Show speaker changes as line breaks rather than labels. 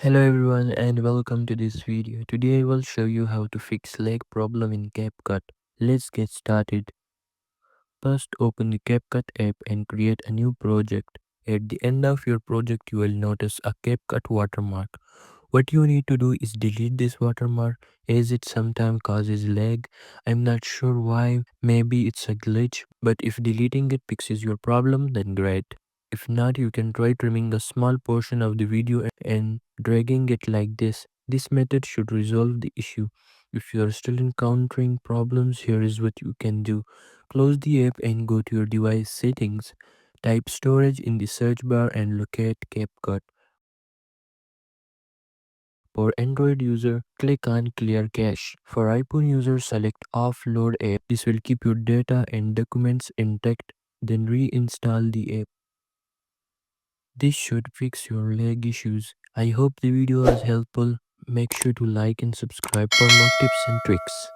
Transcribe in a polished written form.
Hello everyone and welcome to this video. Today I will show you how to fix lag problem in CapCut. Let's get started. First open the CapCut app and create a new project. At the end of your project you will notice a CapCut watermark. What you need to do is delete this watermark as it sometimes causes lag. I'm not sure why, maybe it's a glitch, but if deleting it fixes your problem then great. If not, you can try trimming a small portion of the video and dragging it like this. This method should resolve the issue. If you are still encountering problems, here is what you can do. Close the app and go to your device settings. Type storage in the search bar and locate CapCut. For Android user, click on Clear Cache. For iPhone user, select Offload App. This will keep your data and documents intact. Then reinstall the app. This should fix your lag issues. I hope the video was helpful. Make sure to like and subscribe for more tips and tricks.